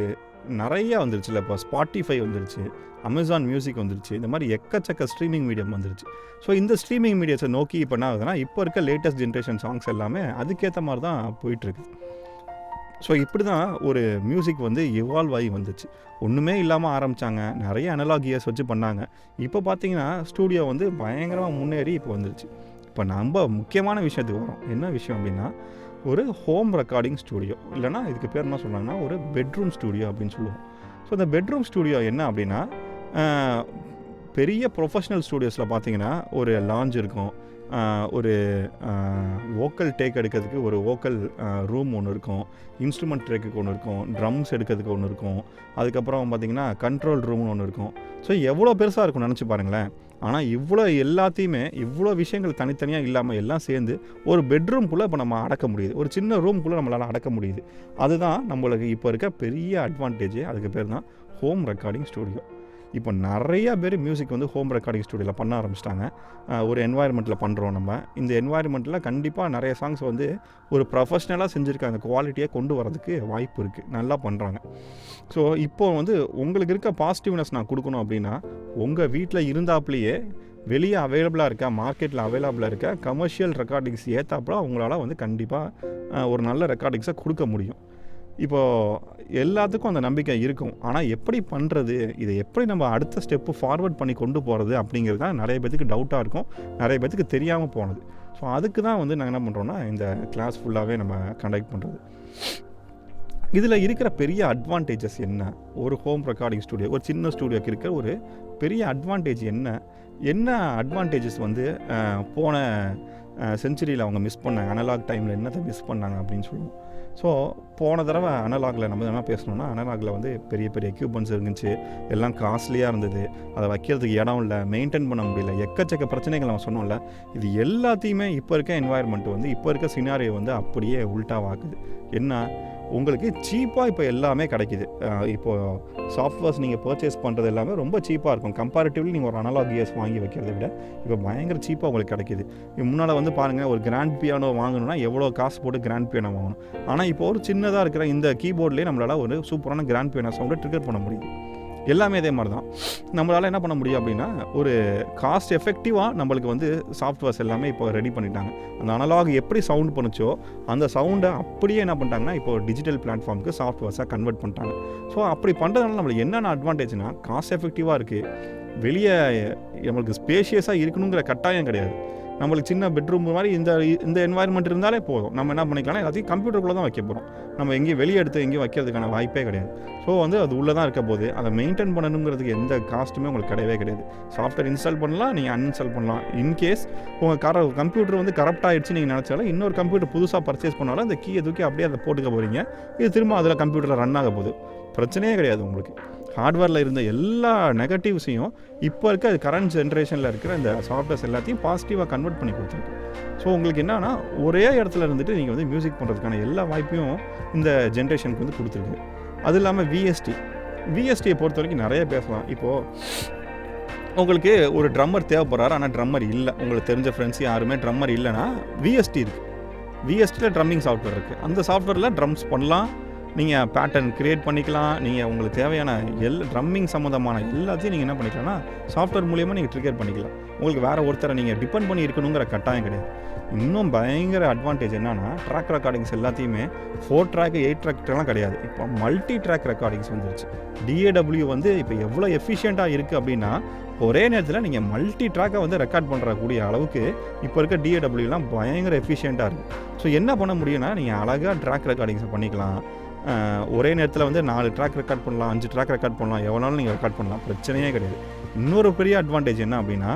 நிறையா வந்துருச்சுல்ல. இப்போ ஸ்பாட்டிஃபை வந்துருச்சு, அமேசான் மியூசிக் வந்துருச்சு, இந்த மாதிரி எக்கச்சக்க ஸ்ட்ரீமிங் மீடியம் வந்துருச்சு. ஸோ இந்த ஸ்ட்ரீமிங் மீடியத்தை நோக்கி இப்போ என்ன ஆகுதுன்னா இப்போ இருக்க லேட்டஸ்ட் ஜென்ரேஷன் சாங்ஸ் எல்லாமே அதுக்கேற்ற மாதிரி தான் போயிட்டுருக்கு. ஸோ இப்படி தான் ஒரு மியூசிக் வந்து இவால்வ் ஆகி வந்துச்சு. ஒன்றுமே இல்லாமல் ஆரம்பித்தாங்க, நிறைய அனலாக் இயர்ஸ் வச்சு பண்ணாங்க. இப்போ பார்த்தீங்கன்னா ஸ்டூடியோ வந்து பயங்கரமாக முன்னேறி இப்போ வந்துருச்சு. இப்போ நம்ம முக்கியமான விஷயத்துக்கு வரோம். என்ன விஷயம் அப்படின்னா ஒரு ஹோம் ரெக்கார்டிங் ஸ்டூடியோ, இல்லைனா இதுக்கு பேர் என்ன சொல்கிறாங்கன்னா ஒரு பெட்ரூம் ஸ்டூடியோ அப்படின்னு சொல்லுவோம். ஸோ இந்த பெட்ரூம் ஸ்டூடியோ என்ன அப்படின்னா பெரிய ப்ரொஃபஷ்னல் ஸ்டூடியோஸில் பார்த்தீங்கன்னா ஒரு லாஞ்ச் இருக்கும், ஒரு வோக்கல் டேக் எடுக்கிறதுக்கு ஒரு வோக்கல் ரூம் ஒன்று இருக்கும், இன்ஸ்ட்ருமெண்ட் ட்ரேக்குக்கு ஒன்று இருக்கும், ட்ரம்ஸ் எடுக்கிறதுக்கு ஒன்று இருக்கும், அதுக்கப்புறம் பார்த்திங்கன்னா கண்ட்ரோல் ரூம்னு ஒன்று இருக்கும். ஸோ எவ்வளோ பெருசாக இருக்கும் நினச்சி பாருங்களேன். ஆனால் இவ்வளோ எல்லாத்தையுமே இவ்வளோ விஷயங்கள் தனித்தனியாக இல்லாமல் எல்லாம் சேர்ந்து ஒரு பெட்ரூம்குள்ளே இப்போ நம்ம அடக்க முடியுது, ஒரு சின்ன ரூம்குள்ளே நம்மளால் அடக்க முடியுது. அதுதான் நம்மளுக்கு இப்போ இருக்க பெரிய அட்வான்டேஜ். அதுக்கு பேர் தான் ஹோம் ரெக்கார்டிங் ஸ்டூடியோ. இப்போ நிறையா பேர் மியூசிக் வந்து ஹோம் ரெக்கார்டிங் ஸ்டூடியோவில் பண்ண ஆரம்பிச்சிட்டாங்க. ஒரு என்வாயர்மெண்ட்டில் பண்ணுறோம் நம்ம. இந்த என்வாயர்மெண்ட்டில் கண்டிப்பாக நிறைய சாங்ஸ் வந்து ஒரு ப்ரொஃபஷ்னலாக செஞ்சுருக்காங்க, குவாலிட்டியாக கொண்டு வரதுக்கு வாய்ப்பு இருக்குது, நல்லா பண்ணுறாங்க. ஸோ இப்போது வந்து உங்களுக்கு இருக்க பாசிட்டிவ்னஸ் நான் கொடுக்கணும் அப்படின்னா உங்கள் வீட்டில் இருந்தாப்புலேயே வெளியே அவைலபிளாக இருக்க, மார்க்கெட்டில் அவைலபிளாக இருக்க கமர்ஷியல் ரெக்கார்டிங்ஸ் ஏற்றாப்புல அவங்களால வந்து கண்டிப்பாக ஒரு நல்ல ரெக்கார்டிங்ஸை கொடுக்க முடியும். இப்போது எல்லாத்துக்கும் அந்த நம்பிக்கை இருக்கும். ஆனால் எப்படி பண்ணுறது, இதை எப்படி நம்ம அடுத்த ஸ்டெப்பு ஃபார்வர்ட் பண்ணி கொண்டு போகிறது அப்படிங்கிறது தான் நிறைய பேத்துக்கு டவுட்டாக இருக்கும், நிறைய பேத்துக்கு தெரியாமல் போனது. ஸோ அதுக்கு தான் வந்து நாங்கள் என்ன பண்ணுறோன்னா இந்த கிளாஸ் ஃபுல்லாகவே நம்ம கண்டக்ட் பண்ணுறது. இதில் இருக்கிற பெரிய அட்வான்டேஜஸ் என்ன, ஒரு ஹோம் ரெக்கார்டிங் ஸ்டூடியோ, ஒரு சின்ன ஸ்டூடியோக்கு இருக்கிற ஒரு பெரிய அட்வான்டேஜ் என்ன அட்வான்டேஜஸ் வந்து போன செஞ்சுரியில் அவங்க மிஸ் பண்ணாங்க, அனலாக் டைமில் என்னத்தை மிஸ் பண்ணாங்க அப்படின்னு சொல்லுவோம். ஸோ போன தடவை அனலாகில் நம்ம என்ன பேசணுன்னா, அனலாகில் வந்து பெரிய பெரிய எக்யூப்மெண்ட்ஸ் இருந்துச்சு, எல்லாம் காஸ்ட்லியாக இருந்தது, அதை வைக்கிறதுக்கு இடம் இல்லை, மெயின்டைன் பண்ண முடியல, எக்கச்சக்க பிரச்சனைகள் நம்ம சொன்னோம்ல. இது எல்லாத்தையுமே இப்போ இருக்க என்வாயர்மெண்ட் வந்து இப்போ இருக்க சினாரியோ வந்து அப்படியே உல்ட்டாவாக்குது. என்ன, உங்களுக்கு சீப்பாக இப்போ எல்லாமே கிடைக்கிது. இப்போது சாஃப்ட்வேர்ஸ் நீங்கள் பர்ச்சேஸ் பண்ணுறது எல்லாமே ரொம்ப சீப்பாக இருக்கும். கம்பேரிட்டிவ்லி நீங்கள் ஒரு அனலாக் இயர்ஸ் வாங்கி வைக்கிறத விட இப்போ பயங்கர சீப்பாக உங்களுக்கு கிடைக்கிது. முன்னால் வந்து பாருங்கள், ஒரு கிராண்ட் பியானோ வாங்கணும்னா எவ்வளோ காசு போட்டு கிராண்ட் பியானோ வாங்கணும். ஆனால் இப்போ ஒரு சின்னதாக இருக்கிற இந்த கீபோர்ட்லேயே நம்மளால் ஒரு சூப்பரான கிராண்ட் பியானோ சவுண்டை ட்ரிகர் பண்ண முடியுது. எல்லாமே இதே மாதிரி தான். நம்மளால் என்ன பண்ண முடியும் அப்படின்னா ஒரு காஸ்ட் எஃபெக்டிவாக நம்மளுக்கு வந்து சாஃப்ட்வேர்ஸ் எல்லாமே இப்போ ரெடி பண்ணிட்டாங்க. அந்த அனலாக் எப்படி சவுண்ட் பண்ணுச்சோ அந்த சவுண்டை அப்படியே என்ன பண்ணிட்டாங்கன்னா இப்போ டிஜிட்டல் பிளாட்ஃபார்முக்கு சாஃப்ட்வேர்ஸாக கன்வெர்ட் பண்ணிட்டாங்க. ஸோ அப்படி பண்ணுறதுனால நம்மளுக்கு என்னென்ன அட்வான்டேஜ்னால் காஸ்ட் எஃபெக்டிவாக இருக்குது, வெளியே நம்மளுக்கு ஸ்பேஷியஸாக இருக்கணுங்கிற கட்டாயம் கிடையாது. நம்மளுக்கு சின்ன பெட்ரூம் மாதிரி இந்த என்வாயர்மெண்ட் இருந்தாலே போதும். நம்ம என்ன பண்ணிக்கலாம், எல்லாத்தையும் கம்ப்யூட்டருக்குள்ளே தான் வைக்க போகிறோம். நம்ம எங்கேயும் வெளியே எடுத்து எங்கேயும் வைக்கிறதுக்கான வாய்ப்பே கிடையாது. ஸோ வந்து அது உள்ளே தான் இருக்க போது அதை மெயின்டைன் பண்ணணுங்கிறதுக்கு எந்த காஸ்ட்டுமே உங்களுக்கு கிடையவே கிடையாது. சாஃப்ட்வேர் இன்ஸ்டால் பண்ணலாம், நீங்கள் அன்இன்ஸ்டால் பண்ணலாம். இன்கேஸ் உங்கள் கம்ப்யூட்டர் வந்து கரப்ட் ஆகிடுச்சு நீங்கள் நினச்சாலும் இன்னொரு கம்ப்யூட்டர் புதுசாக பர்ச்சேஸ் பண்ணாலும் அந்த கீயை தூக்கி அப்படியே அதை போட்டுக்க போகிறீங்க. இது திரும்ப அதில் கம்ப்யூட்டரில் ரன் ஆக போகுது, பிரச்சனையே கிடையாது உங்களுக்கு. ஹார்ட்வேரில் இருந்த எல்லா நெகட்டிவ்ஸையும் இப்போ இருக்க கரண்ட் ஜென்ரேஷனில் இருக்கிற இந்த சாஃப்ட்வேர்ஸ் எல்லாத்தையும் பாசிட்டிவாக கன்வெர்ட் பண்ணி கொடுத்துருக்கு. ஸோ உங்களுக்கு என்னன்னா ஒரே இடத்துல இருந்துட்டு நீங்கள் வந்து மியூசிக் பண்ணுறதுக்கான எல்லா வாய்ப்பையும் இந்த ஜென்ரேஷனுக்கு வந்து கொடுத்துருக்கு. அது இல்லாமல் விஎஸ்டியை பொறுத்த வரைக்கும் நிறைய பேசலாம். இப்போது உங்களுக்கு ஒரு ட்ரம்மர் தேவைப்படுறாரு, ஆனால் ட்ரம்மர் இல்லை, உங்களுக்கு தெரிஞ்ச ஃப்ரெண்ட்ஸ் யாருமே ட்ரம்மர் இல்லைன்னா விஎஸ்டி இருக்குது. விஎஸ்டியில் ட்ரம்மிங் சாஃப்ட்வேர் இருக்குது. அந்த சாஃப்ட்வேரில் ட்ரம்ஸ் பண்ணலாம், நீங்கள் பேட்டர்ன் க்ரியேட் பண்ணிக்கலாம், நீங்கள் உங்களுக்கு தேவையான ட்ரம்மிங் சம்மந்தமான எல்லாத்தையும் நீங்கள் என்ன பண்ணிக்கலாம்னா சாஃப்ட்வேர் மூலியமாக நீங்கள் ட்ரிகர் பண்ணிக்கலாம். உங்களுக்கு வேறு ஒருத்தரை நீங்கள் டிபெண்ட் பண்ணி இருக்கணுங்கிற கட்டாயம் கிடையாது. இன்னும் பயங்கர அட்வான்டேஜ் என்னன்னா ட்ராக் ரெக்கார்டிங்ஸ் எல்லாத்தையுமே 4 ட்ராக் 8 ட்ராக்லாம் கிடையாது. இப்போ மல்டி ட்ராக் ரெக்கார்டிங்ஸ் வந்துருச்சு. DAW வந்து இப்போ எவ்வளோ எஃபிஷியண்ட்டாக இருக்குது அப்படின்னா ஒரே நேரத்தில் நீங்கள் மல்டி ட்ராக்கை வந்து ரெக்கார்ட் பண்ணுறக்கூடிய அளவுக்கு இப்போ இருக்க DAWலாம் பயங்கர எஃபிஷியண்ட்டாக இருக்குது. ஸோ என்ன பண்ண முடியும்னா நீங்கள் அழகாக ட்ராக் ரெக்கார்டிங்ஸை பண்ணிக்கலாம். ஒரே நேரத்தில் வந்து 4 ட்ராக் ரெக்கார்ட் பண்ணலாம், 5 ட்ராக் ரெக்கார்ட் பண்ணலாம், எவ்வளோனாலும் நீங்கள் ரெக்கார்ட் பண்ணலாம், பிரச்சனையே கிடையாது. இன்னொரு பெரிய அட்வான்டேஜ் என்ன அப்படின்னா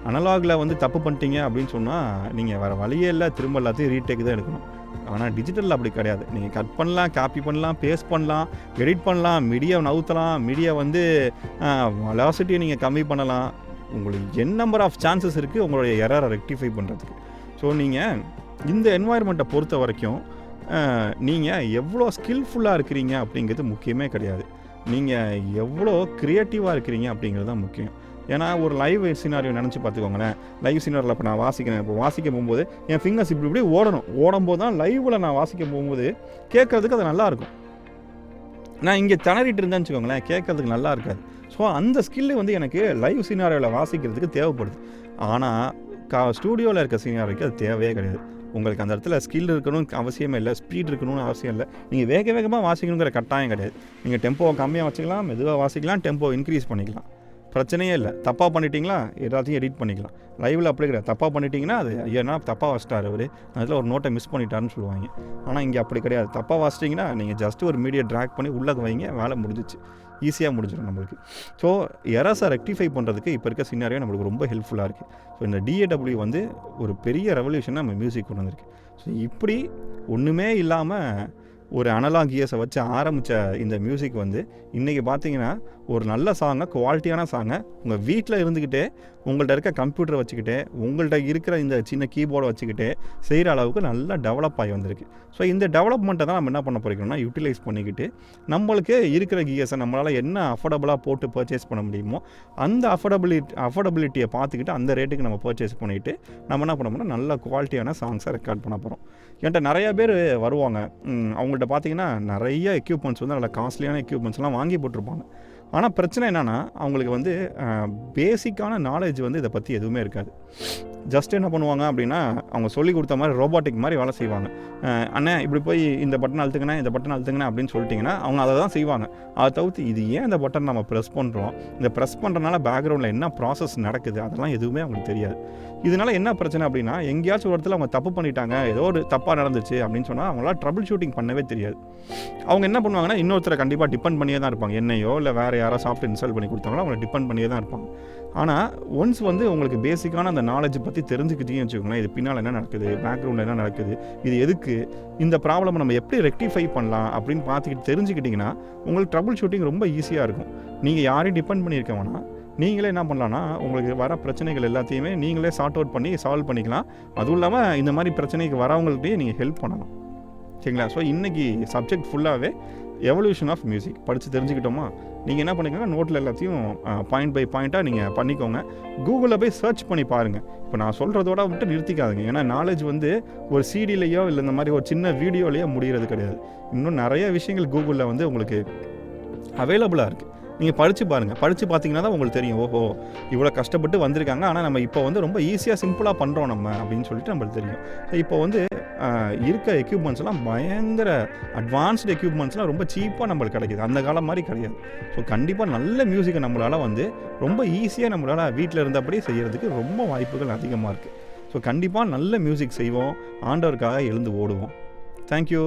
அனலாகில் வந்து தப்பு பண்ணிட்டீங்க அப்படின்னு சொன்னால் நீங்கள் வேறு வழியே இல்லை, திரும்ப எல்லாத்தையும் ரீடேக் தான் எடுக்கணும். ஆனால் டிஜிட்டலில் அப்படி கிடையாது. நீங்கள் கட் பண்ணலாம், காப்பி பண்ணலாம், பேஸ்ட் பண்ணலாம், எடிட் பண்ணலாம், மீடியா நவுத்தலாம், மீடியா வந்து வெலாசிட்டியை நீங்கள் கம்மி பண்ணலாம். உங்களுக்கு நம்பர் ஆஃப் சான்சஸ் இருக்குது உங்களுடைய எரரை ரெக்டிஃபை பண்ணுறதுக்கு. ஸோ நீங்கள் இந்த என்வாயர்மெண்ட்டை பொறுத்த வரைக்கும் நீங்கள் எவ்வளோ ஸ்கில்ஃபுல்லாக இருக்கிறீங்க அப்படிங்கிறது முக்கியமே கிடையாது. நீங்கள் எவ்வளோ க்ரியேட்டிவாக இருக்கிறீங்க அப்படிங்கிறது தான் முக்கியம். ஏன்னா ஒரு லைவ் சினாரியோ நினச்சி பார்த்துக்கோங்களேன். லைவ் சினாரியில் இப்போ நான் வாசிக்கிறேன், இப்போ வாசிக்க போகும்போது என் ஃபிங்கர்ஸ் இப்படி ஓடும்போது தான் லைவில் நான் வாசிக்க போகும்போது கேட்குறதுக்கு அது நல்லாயிருக்கும். நான் இங்கே திணறிட்டு இருந்தேன்னு வச்சுக்கோங்களேன், கேட்குறதுக்கு நல்லா இருக்காது. ஸோ அந்த ஸ்கில்லு வந்து எனக்கு லைவ் சினாரியோவில் வாசிக்கிறதுக்கு தேவைப்படுது. ஆனால் ஸ்டூடியோவில் இருக்க சினாரியோக்கு அது தேவையே கிடையாது. உங்களுக்கு அந்த இடத்துல ஸ்கில் இருக்கணும்னு அவசியமே இல்லை, ஸ்பீட் இருக்கணும்னு அவசியம் இல்லை, நீங்கள் வேகமாக வாசிக்கணுங்கிற கட்டாயம் கிடையாது. நீங்கள் டெம்போவை கம்மியாக வச்சுக்கலாம், மெதுவாக வாசிக்கலாம், டெம்போ இன்க்ரீஸ் பண்ணிக்கலாம், பிரச்சனையே இல்லை. தப்பாக பண்ணிட்டீங்களா எல்லாத்தையும் எடிட் பண்ணிக்கலாம். லைவில் அப்படி கிடையாது. தப்பாக பண்ணிட்டீங்கன்னா அது ஏன்னா தப்பாக வாசிட்டார் அவர், அதில் ஒரு நோட்டை மிஸ் பண்ணிட்டாருன்னு சொல்லுவாங்க. ஆனால் இங்கே அப்படி கிடையாது. தப்பாக வாசிட்டிங்கன்னா நீங்கள் ஜஸ்ட்டு ஒரு மீடியா ட்ராக் பண்ணி உள்ளே வைங்க, வேலை முடிஞ்சிச்சு, ஈஸியாக முடிஞ்சிடும் நம்மளுக்கு. ஸோ எரர்ஸை ரெக்டிஃபை பண்ணுறதுக்கு இப்போ இருக்க சினாரியோ நம்மளுக்கு ரொம்ப ஹெல்ப்ஃபுல்லாக இருக்குது. ஸோ இந்த DAW வந்து ஒரு பெரிய ரெவல்யூஷனை நம்ம மியூசிக் கொண்டு வந்திருக்கு. ஸோ இப்படி ஒன்றுமே இல்லாமல் ஒரு அனலாக் கியர்ஸை வச்சு ஆரம்பித்த இந்த மியூசிக் வந்து இன்றைக்கி பார்த்தீங்கன்னா ஒரு நல்ல சாங்கை, குவாலிட்டியான சாங்கை உங்கள் வீட்டில் இருந்துக்கிட்டே, உங்கள்கிட்ட இருக்க கம்ப்யூட்டரை வச்சுக்கிட்டே, உங்கள்கிட்ட இருக்கிற இந்த சின்ன கீபோர்டை வச்சுக்கிட்டே செய்கிற அளவுக்கு நல்லா டெவலப் ஆகி வந்திருக்கு. ஸோ இந்த டெவலப்மெண்ட்டை தான் நம்ம என்ன பண்ண போகிறோம்னா யூட்டிலைஸ் பண்ணிக்கிட்டு நம்மளுக்கு இருக்கிற கியர்ஸை நம்மளால் என்ன அஃபோர்டபுளாக போட்டு பர்ச்சேஸ் பண்ண முடியுமோ அந்த அஃபோர்டபிலிட்டியை பார்த்துக்கிட்டு அந்த ரேட்டுக்கு நம்ம பர்ச்சேஸ் பண்ணிவிட்டு நம்ம என்ன பண்ண போகிறோம், நல்ல குவாலிட்டியான சாங்ஸை ரெக்கார்ட் பண்ண போகிறோம். என்கிட்ட நிறையா பேர் வருவாங்க, அவங்கள்ட்ட பார்த்தீங்கன்னா நிறைய எக்யூப்மெண்ட்ஸ் வந்து நல்ல காஸ்ட்லியான எக்யூப்மெண்ட்ஸ்லாம் வாங்கி போட்டிருப்பாங்க. ஆனால் பிரச்சனை என்னென்னா அவங்களுக்கு வந்து பேசிக்கான நாலேஜ் வந்து இதை பற்றி எதுவுமே இருக்காது. ஜஸ்ட் என்ன பண்ணுவாங்க அப்படின்னா அவங்க சொல்லி கொடுத்த மாதிரி ரோபோட்டிக் மாதிரி வேலை செய்வாங்க. அண்ணே இப்படி போய் இந்த பட்டன் அழுத்துங்கண்ணே, இந்த பட்டன் அழுத்துங்கண்ணே அப்படின்னு சொல்லிட்டிங்கன்னா அவங்க அதை தான் செய்வாங்க. அதை தவிர்த்து இது ஏன் இந்த பட்டன் நம்ம ப்ரெஸ் பண்ணுறோம், இந்த ப்ரெஸ் பண்ணுறதுனால பேக்ரவுண்டில் என்ன ப்ராசஸ் நடக்குது அதெல்லாம் எதுவுமே அவங்களுக்கு தெரியாது. இதனால் என்ன பிரச்சனை அப்படின்னா எங்கேயாச்சும் ஒரு இடத்துல அவங்க தப்பு பண்ணிட்டாங்க, ஏதோ ஒரு தப்பாக நடந்துச்சு அப்படின்னு சொன்னால் அவங்களால ட்ரபிள் ஷூட்டிங் பண்ணவே தெரியாது. அவங்க என்ன பண்ணுவாங்கன்னா இன்னொருத்தரை கண்டிப்பாக டிபெண்ட் பண்ணியே தான் இருப்பாங்க. என்னையோ இல்லை வேறு யாரோ சாஃப்ட்வேர் இன்ஸ்டால் பண்ணி கொடுத்தாங்களோ அவங்களை டிபெண்ட் பண்ணியே தான் இருப்பாங்க. ஆனால் ஒன்ஸ் வந்து உங்களுக்கு பேசிக்கான அந்த நாலேஜ் பற்றி தெரிஞ்சுக்கிட்டீங்கன்னு வச்சுக்கோங்களேன், இது பின்னால் என்ன நடக்குது, பேக்ரவுண்டில் என்ன நடக்குது, இது எதுக்கு, இந்த ப்ராப்ளம் நம்ம எப்படி ரெக்டிஃபை பண்ணலாம் அப்படின்னு பார்த்துக்கிட்டு தெரிஞ்சுக்கிட்டிங்கன்னா உங்களுக்கு ட்ரபிள் ஷூட்டிங் ரொம்ப ஈஸியாக இருக்கும். நீங்கள் யாரையும் டிபெண்ட் பண்ணியிருக்க வேணாம், நீங்களே என்ன பண்ணலான்னா உங்களுக்கு வர பிரச்சனைகள் எல்லாத்தையுமே நீங்களே சார்ட் அவுட் பண்ணி சால்வ் பண்ணிக்கலாம். அதுவும் இல்லாமல் இந்த மாதிரி பிரச்சனைக்கு வரவங்கள்ட்டே நீங்கள் ஹெல்ப் பண்ணலாம். சரிங்களா? ஸோ இன்றைக்கி சப்ஜெக்ட் ஃபுல்லாகவே எவல்யூஷன் ஆஃப் மியூசிக் படித்து தெரிஞ்சுக்கிட்டோமா, நீங்கள் என்ன பண்ணிக்கோங்க, நோட்டில் எல்லாத்தையும் பாயிண்ட் பை பாயிண்ட்டாக நீங்கள் பண்ணிக்கோங்க. கூகுளில் போய் சர்ச் பண்ணி பாருங்கள். இப்போ நான் சொல்கிறதோட விட்டு நிறுத்திக்காதுங்க. ஏன்னா நாலேஜ் வந்து ஒரு சிடிலையோ இல்லை இந்த மாதிரி ஒரு சின்ன வீடியோலையோ முடிகிறது கிடையாது. இன்னும் நிறைய விஷயங்கள் கூகுளில் வந்து உங்களுக்கு அவைலபிளாக இருக்குது. நீங்கள் படித்து பாருங்கள். படித்து பார்த்தீங்கன்னா தான் உங்களுக்கு தெரியும், ஓஹோ இவ்வளோ கஷ்டப்பட்டு வந்திருக்காங்க, ஆனால் நம்ம இப்போ வந்து ரொம்ப ஈஸியாக சிம்பிளாக பண்ணுறோம் நம்ம அப்படின்னு சொல்லிட்டு நம்மளுக்கு தெரியும். ஸோ இப்போ வந்து இருக்க எக்யூப்மெண்ட்ஸ்லாம் பயங்கர அட்வான்ஸ்டு எக்யூப்மெண்ட்ஸ்லாம் ரொம்ப சீப்பாக நம்மளுக்கு கிடைக்கிது. அந்த காலம் மாதிரி கிடையாது. ஸோ கண்டிப்பாக நல்ல மியூசிக்கை நம்மளால் வந்து ரொம்ப ஈஸியாக நம்மளால் வீட்டில் இருந்தபடி செய்கிறதுக்கு ரொம்ப வாய்ப்புகள் அதிகமாக இருக்குது. ஸோ கண்டிப்பாக நல்ல மியூசிக் செய்வோம், ஆண்டவருக்காக எழுந்து ஓடுவோம். தேங்க்யூ.